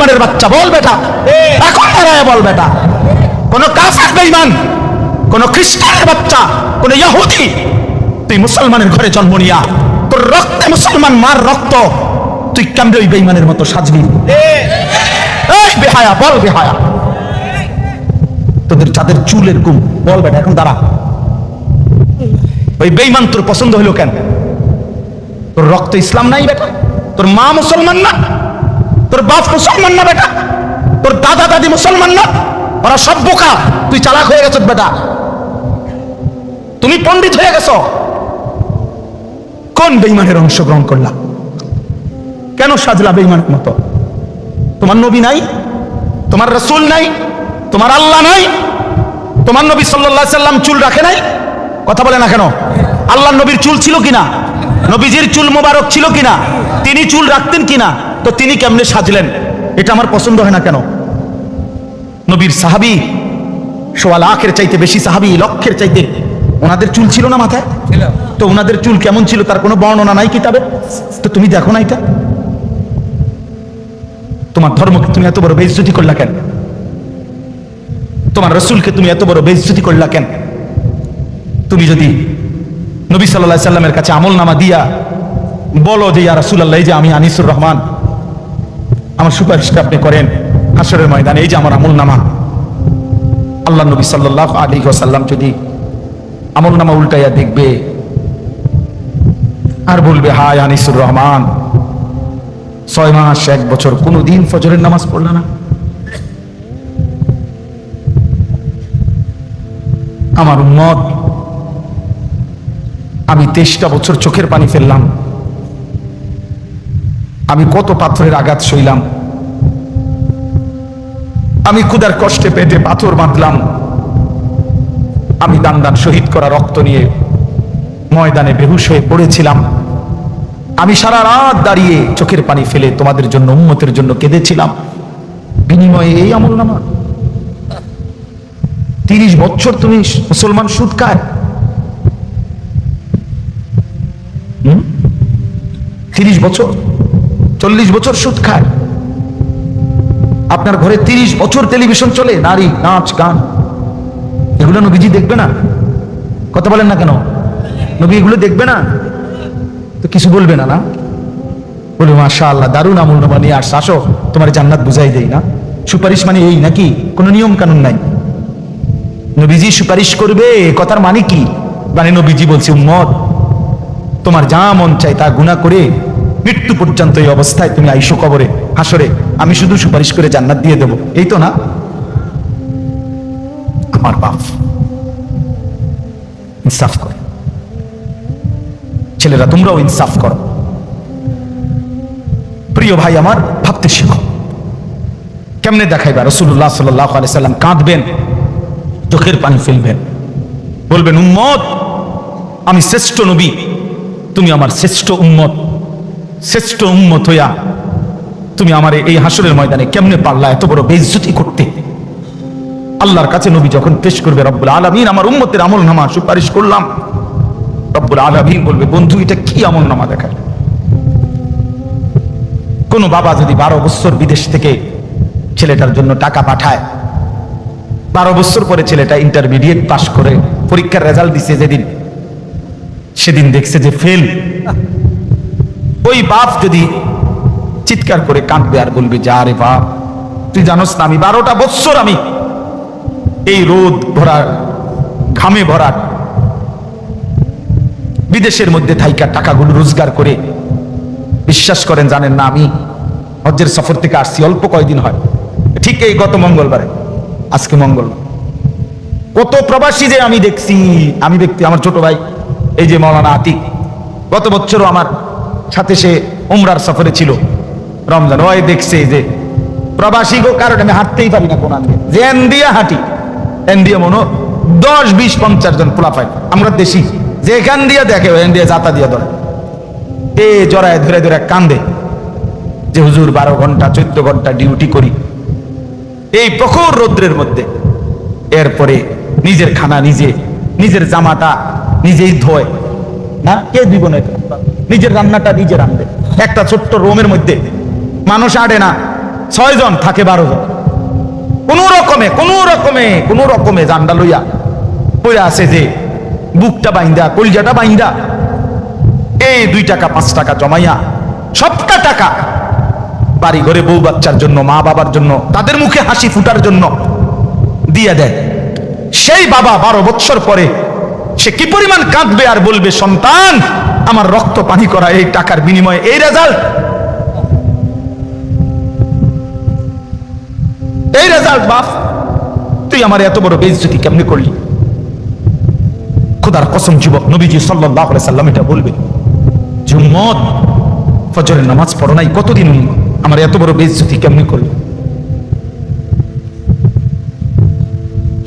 বেঈমানের বাচ্চা, বল বেটা, এখন দাঁড়ায় বল বেটা। কোন কাফের বেঈমান, কোন খ্রিস্টানের বাচ্চা, কোন ইহুদি, তুই মুসলমানের ঘরে জন্ম নিয়া তোর রক্তে মুসলমান মার রক্ত, তুই কেমনে ওই বেঈমানের মতো সাজবি? এই বেহায়া, বল বেহায়া, তোদের যাদের চুল এরকম, বল বেটা এখন দাঁড়া। ওই বেঈমান তোর পছন্দ হইলো কেন? তোর রক্ত ইসলাম নাই বেটা, তোর মা মুসলমান না, তোর বাপ মুসলমান না বেটা, তোর দাদা দাদি মুসলমান না, ওরা সব বোকা, তুই চালাক হয়ে গেছ বেটা, তুমি পণ্ডিত হয়ে গেছ। কোন বেঈমানের অংশগ্রহণ করলা? কেন সাজলা বেঈমানের মতো? তোমার নবী নাই, তোমার রাসূল নাই, তোমার আল্লাহ নাই, তোমার নবী সাল্লাল্লাহু আলাইহি সাল্লাম চুল রাখে নাই? কথা বলে না কেন? আল্লাহর নবীর চুল ছিল কিনা? নবীজির চুল মোবারক ছিল কিনা? তিনি চুল রাখতেন কিনা? তো তিনি কেমনে সাজলেন? এটা আমার পছন্দ হয় না কেন? নবীর সাহাবী সোয়া লাখের চাইতে বেশি সাহাবী, লক্ষের চাইতে, ওনাদের চুল ছিল না মাথায়? তো ওনাদের চুল কেমন ছিল তার কোনো বর্ণনা নাই কিতাবে? তো তুমি দেখো না এটা? তোমার ধর্মকে তুমি এত বড় বেইজ্জতি করলা কেন? তোমার রাসূলকে তুমি এত বড় বেইজ্জতি করলা কেন? তুমি যদি নবী সাল্লাল্লাহু আলাইহি সাল্লামের কাছে আমলনামা দিয়া বলো যে ইয়া রাসূলুল্লাহ, এই যে আমি আনিসুর রহমান, আমার সুপারিশটা আপনি করেন হাশরের ময়দানে, এই যে আমার আমলনামা। আল্লাহ নবী সাল্লাল্লাহু আলাইহি ওয়াসাল্লাম যদি আমলনামা উল্টাইয়া দেখবে আর বলবে, হায় আনিসুর রহমান, 6 মাস 1 বছর কোনদিন ফজরের নামাজ পড়ল না, আমার উম্মত, আমি 23টা বছর চোখের পানি ফেললাম, আমি কত পাথরের আঘাত সইলাম, আমি ক্ষুধার কষ্টে পেটে পাথর বাঁধলাম, আমি দান দান শহীদ করা রক্ত নিয়ে ময়দানে বেহুশ হয়ে পড়েছিলাম, আমি সারা রাত দাঁড়িয়ে চোখের পানি ফেলে তোমাদের জন্য, উম্মতের জন্য কেঁদেছিলাম, বিনিময়ে এই আমলনামা। 30 বছর তুমি মুসলমান সুদ খায়, 30 বছর 40 বছর সুদ খায়, আপনার ঘরে 30 বছর টেলিভিশন চলে, নারী নাচ গান, এগুলো নবীজি দেখবে না? কথা বলেন না কেন? নবী এগুলো দেখবে না? তো কিছু বলবে না? না বলবে মাশাআল্লাহ, দারুণ আমলনামা নিয়ে আসছে, আসো তোমার জান্নাত বুঝাই দেই না। সুপারিশ মানে এই নাকি? কোনো নিয়ম কানুন নাই। নবীজি সুপারিশ করবে কথার মানে কি? মানে নবীজি বলছে, উম্মত, তোমার যা মন চাই তা গুনাহ করে মৃত্যু পর্যন্ত এই অবস্থায় তুমি আইসো কবরে, হাসরে, আমি শুধু সুপারিশ করে জান্নাত দিয়ে দেব, এই তো না? আমার বাপ ইনসাফ করে, ছেলেরা তোমরাও ইনসাফ করো। প্রিয় ভাই আমার, ভাবতে শিখো। কেমনে দেখাইবা? রাসূলুল্লাহ সাল্লাল্লাহু আলাইহি সাল্লাম কাঁদবেন, চোখের পানি ফেলবেন, বলবেন, উম্মত, আমি শ্রেষ্ঠ নবী, তুমি আমার শ্রেষ্ঠ উম্মত, শ্রেষ্ঠ উম্মত হইয়া তুমি আমার এই হাসরের ময়দানে কেমনে পারলা এত বড় বেইজ্জতি করতে? আল্লাহর কাছে নবী যখন পেশ করবে, রব্বুল আলামিন আমার উম্মতের আমলনামা সুপারিশ করলাম, রব্বুল আলামিন বলবে, বন্ধু এটা কি আমলনামা দেখায়? কোন বাবা যদি 12 বছর বিদেশ থেকে ছেলেটার জন্য টাকা পাঠায়, 12 বছর পরে ছেলেটা ইন্টারমিডিয়েট পাস করে পরীক্ষার রেজাল্ট দিছে, সেদিন দেখছে যে ফেল, ওই বাপ যদি চিৎকার করে কাঁদবে আর বলবে, যা রে বাপ, তুই জানোস না আমি 12টা বছর আমি এই রোদ ভরা ঘামে ভরা বিদেশের মধ্যে থাইকা টাকাগুলো রোজগার করে, বিশ্বাস করেন জানেন না, আমি হজ্জের সফর থেকে আসছি, অল্প কয়দিন হয়, ঠিক এই গত মঙ্গলবারে, আজকে মঙ্গলবার, কত প্রবাসী যে আমি দেখছি, আমি দেখতে, আমার ছোট ভাই এই যে মাওলানা আতিক, গত বছরও আমার সাথে সে উমরার সফরে ছিল, রমজান, ওই দেখছে যে প্রবাসী কারণে আমি হাঁটতেই পারি না, কোন যে এন্ডিয়া হাঁটি, এন্ডিয়া মনো 10, 20, 50 জন পোলাপাই, আমরা দেশি, যে এখান দিয়া দেখে ওই এন্ডিয়া জাতা দিয়া ধরে, এ জড়ায় ধরে ধরে কান্দে যে হুজুর 12 ঘন্টা 14 ঘন্টা ডিউটি করি এই প্রখর রৌদ্রের মধ্যে, এরপরে নিজের খানা নিজে, নিজের জামাটা নিজেই ধোয় না, কে দিব না, নিজের রান্নাটা নিজে রান্ধে, একটা ছোট্ট রুমের মধ্যে মানুষ আড়ে না, 6 জন থাকে 12 জন, কোন রকমে জান্ডা লইয়া পড়ে আছে, যে বুকটা বাইন্দা কলজাটা বাইন্দা এই 2 টাকা 5 টাকা জমাইয়া সবটা টাকা বাড়ি ঘরে বউ বাচ্চার জন্য, মা বাবার জন্য, তাদের মুখে হাসি ফুটার জন্য দিয়ে দেয়। সেই বাবা 12 বছর পরে সে কি পরিমাণ কাঁদবে আর বলবে, সন্তান আমার রক্ত পানি করা এই টাকার বিনিময়ে এই রেজাল্ট, বাপ তুই আমার এত বড় বেইজ্জতি কেমনে করলি? খোদার কসম যুবক, নবীজি সাল্লাল্লাহু আলাইহি সাল্লাম এটা বলবে যে উম্মত ফজরের নামাজ পড়ো নাই কতদিন, আমার এত বড় বেইজ্জতি কেমনে করলি?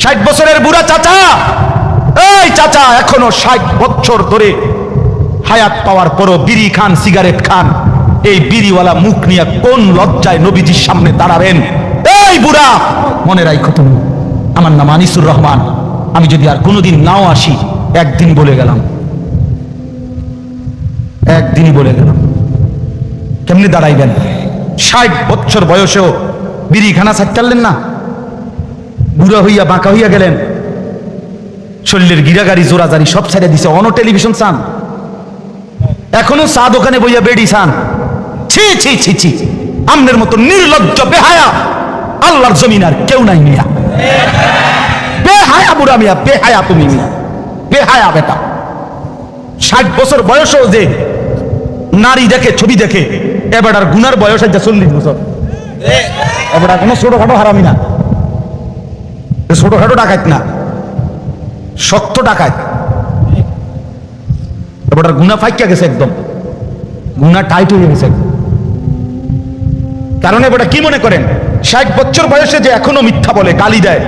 60 বছরের বুড়া চাচা, এই চাচা এখনো 60 বছর ধরে হায়াত পাওয়ার পরও বিড়ি খান, সিগারেট খান। এই বিড়িওয়ালা মুখ নিয়ে কোন লজ্জায় নবীজির সামনে দাঁড়াবেন? এই বুড়া, মনে রাখো তুমি, আমার নাম আনিসুর রহমান, আমি যদি আর কোনোদিন নাও আসি, একদিনই বলে গেলাম, একদিনই বলে গেলাম। কেমনি দাঁড়াইবেন? 60 বছর বয়সেও বিড়ি খানা ছাড়লেন না, বুড়া হইয়া বাঁকা হইয়া গেলেন, শরীরের গিরাগাড়ি জোরাজারি সব ছেড়ে দিছে, অন টেলিভিশন চান, এখনো চা দোকানে বইয়া বেড়ি চান। ছি ছি ছি ছি, আমনের মতো নির্লজ্জ বেহায়া আল্লাহর জমিন আর কেউ নাই মিয়া। বেহায়া বুড়া মিয়া, বেহায়া তুমি মিয়া, বেহায়া বেটা। 60 বছর বয়সও যে নারী দেখে, ছবি দেখে, এবার আর গুনার বয়স আছে 40 বছর, এবার কোনো ছোটখাটো হারামি না, ছোটখাটো ডাকাত না, শক্ত ডাকাত। এবার আর গুনা ফাইকা গেছে, একদম গুনা টাইট হয়ে গেছে। কারণ এবার কি মনে করেন, 60 বছর বয়সে যে এখনো মিথ্যা বলে, গালি দেয়,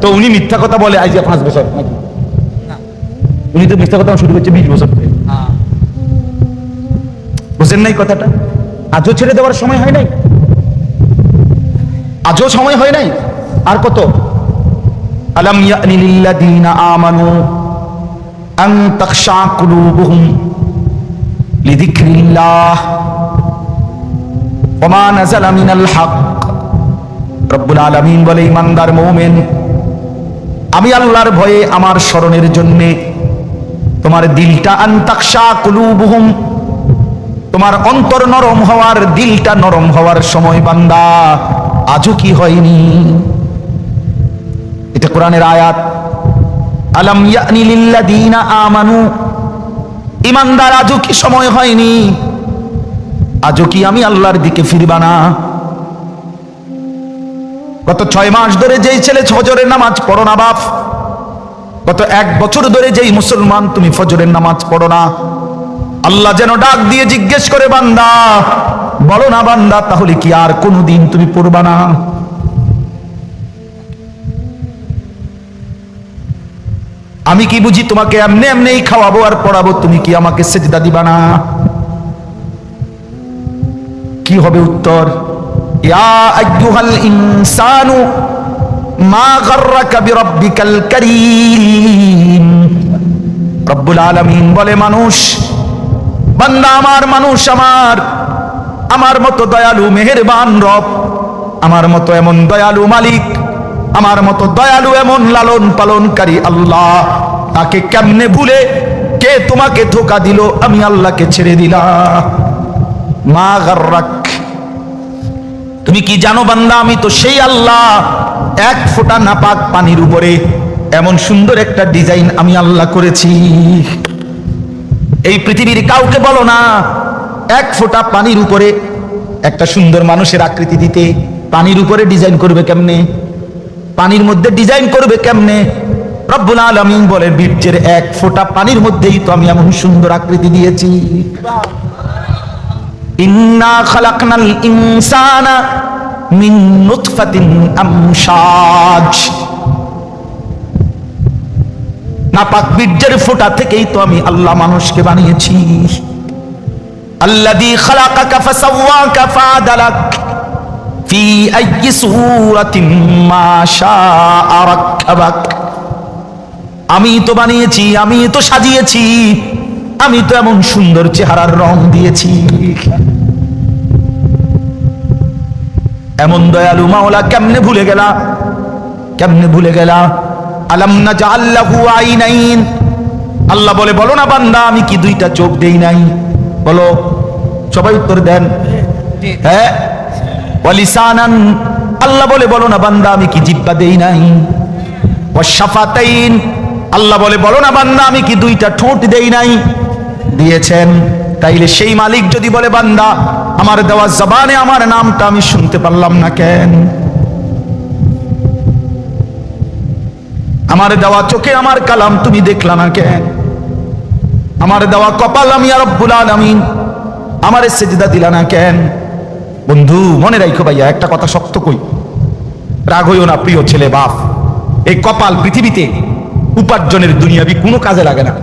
তো উনি মিথ্যা কথা বলে আজ 5 বছর, উনি তো মিথ্যা কথা শুরু করছে 20 বছর ধরে। বুঝেন নাই কথাটা? আজও ছেড়ে দেওয়ার সময় হয় নাই, আজও সময় হয় নাই। আর কত? আলাম ইয়ানি লিল্লাযীনা আমানু আন তাখশা কুলুবুহুম লিযিকরিল্লাহ ওয়া মা নাযালা মিনাল হক। রব্বুল আলামিন বলে, ইমানদার মুমিন, আমি আল্লাহর ভয়ে, আমার স্মরণের জন্য তোমার দিলটা, আন তাখশা কুলুবুহুম, তোমার অন্তর নরম হওয়ার, দিলটা নরম হওয়ার সময় বান্দা আজও কি হয়নি? এটা কোরআনের আয়াত। আলাম ইয়ানি লিল্লাযীনা আমানু, ইমানদার আজও কি সময় হয়নি? আজও কি আমি আল্লাহর দিকে ফিরবা না? গত 6 মাস ধরে যেই ছেলে ফজরের নামাজ পড়ো না বাপ, গত 1 বছর ধরে যেই মুসলমান তুমি ফজরের নামাজ পড়ো না, আল্লাহ যেন ডাক দিয়ে জিজ্ঞেস করে, বান্দা বলো না বান্দা, তাহলে কি আর কোনোদিন তুমি পড়বা না? আমি কি বুঝি তোমাকে এমনি এমনি খাওয়াবো আর পড়াবো, তুমি কি আমাকে সেজদা দিবা না? কি হবে উত্তর? ইয়া আইয়ুহাল ইনসানু মা গাররাকা বিরাব্বিকাল কারীম। রব্বুল আলামিন বলে, মানুষ, বান্দা আমার, মানুষ আমার মতো দয়ালু মেহেরবান রব, আমার মতো এমন দয়ালু মালিক, আমার মতো দয়ালু এমন লালন পালনকারী আল্লাহ, তাকে কেমনে ভুলে কে তোমাকে ধোঁকা দিল? আমি আল্লাহকে ছেড়ে দিলাম। মা গাররাক, তুমি কি জানো বান্দা, আমি তো সেই আল্লাহ, 1 ফোঁটা নাপাক পানির উপরে এমন সুন্দর একটা ডিজাইন আমি আল্লাহ করেছি। এই পৃথিবীর কাউকে বলো না 1 ফোঁটা পানির উপরে একটা সুন্দর মানুষের আকৃতি দিতে, পানির উপরে ডিজাইন করবে কেমনে? পানির মধ্যে ডিজাইন করবে কেমনে? রব্বুল আলামিন বলে, বীর্যের 1 ফোঁটা পানির মধ্যেই তো আমি এমন সুন্দর আকৃতি দিয়েছি। ইন্না খালাকনাল ইনসানা মিন নুতফাতিন আমশাজ, নাপাক বীর্যের ফোঁটা থেকেই তো আমি আল্লাহ মানুষকে বানিয়েছি। আল্লাযী খালাকাকা ফাসাওয়াকা ফাআদালাক ফি আইয়ি সূরাতিন মা শাআ রাক্কাবাক। আমি তো বানিয়েছি, আমি তো সাজিয়েছি, আমি তো এমন সুন্দর চেহারার রং দিয়েছি। এমন দয়ালু মাওলা কেমনে ভুলে গেলা, কেমনে ভুলে গেলা? আলাম নাজআল লাহু আইনাইন, আল্লাহ বলে বলো না বান্দা আমি কি দুইটা চোখ দেই নাই? বলো, সবাই উত্তর দেন। হ্যাঁ, ওয়ালিসানান, আল্লাহ বলে বলো না বান্দা আমি কি জিহ্বা দেই নাই? ওয়াশাফাতাইন, আল্লাহ বলে বলো না বান্দা আমি কি দুইটা ঠোঁট দেই নাই? দিয়েছেন। তাইলে সেই মালিক যদি বলে বান্দা আমার দেওয়া জবানে আমার নামটা আমি শুনতে পারলাম না কেন? আমার দেওয়া চোখে আমার কালাম তুমি দেখলা না কেন? আমার দেওয়া কপাল আমি আর রব্বুল আলামিন আমারে সেজদা দিলা না কেন? বন্ধু মনে রাখো ভাইয়া, একটা কথা শক্ত কই, রাগ হইও না প্রিয় ছেলে বাপ, এই কপাল পৃথিবীতে উপার্জনের দুনিয়াবি কোনো কাজে লাগে না।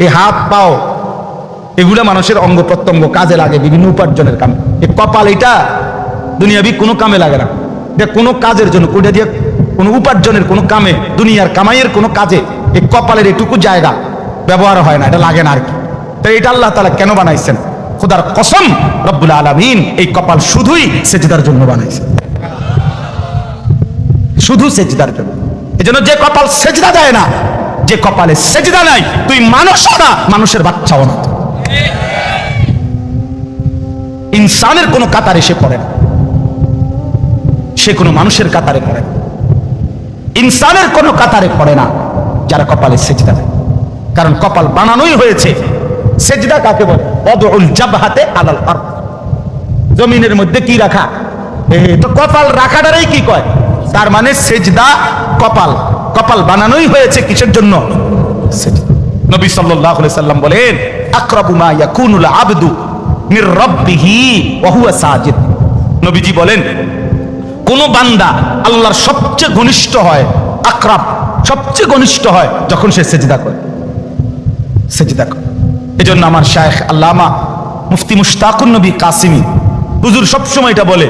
এই হাত পাও এগুলা মানুষের অঙ্গ প্রত্যঙ্গ কাজে লাগে বিভিন্ন উপার্জনের কামে। এই কপাল এটা দুনিয়াবি কোনো কামে লাগে না, এটা কোনো কাজের জন্য, ওটা দিয়ে কোনো উপার্জনের কোনো কামে, দুনিয়ার কামাইয়ের কোনো কাজে এই কপালের এটুকু জায়গা ব্যবহার হয় না, এটা লাগে না আর কি। তো এটা আল্লাহ তাআলা কেন বানাইছেন? খোদার কসম রব্বুল আলামিন এই কপাল শুধুই সেজদার জন্য বানাইছেন, শুধু সেজদার জন্য। এজন্য যে কপাল সেজদা দেয় না, যে কপালে সেজদা নাই, তুই মানুষও না, মানুষের বাচ্চাও না, ইনসানের কোনো কাতারে সে পড়ে না, সে কোনো মানুষের কাতারে পড়ে না, ইনসানের কোনো কাতারে পড়ে না যারা কপালে সেজদা দেয়। কারণ কপাল বানানোই হয়েছে, সেজদা কাকে বলে? ওয়াদউল জাবহাতে আলাল আরদ, জমিনের মধ্যে কি রাখা, তো কপাল রাখাটারই কি কয়? তার মানে সেজদা কপাল, কপাল বানানোই হয়েছে কিসের জন্য? সেজদা। নবী সাল্লাল্লাহু আলাইহি সাল্লাম বলেন আকরাবু মা ইয়াকুনুল আবদু মির রাব্বিহি ওয়া হুয়া সাজিদ। নবীজি বলেন কোন বান্দা আল্লাহর সবচেয়ে ঘনিষ্ঠ হয়, আকরাব সবচেয়ে ঘনিষ্ঠ হয় যখন সে সেজদা করে, সেজদা করে। এজন্য আমার শায়েখ আল্লামা মুফতি মুশতাকুন নবী কাসিমি হুজুর সবসময় এটা বলে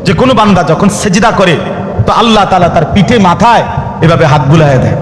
যে কোন বান্দা যখন সেজদা করে তো আল্লাহ তাআলা তার পিঠে মাথায় এভাবে হাত বুলায় দেয়।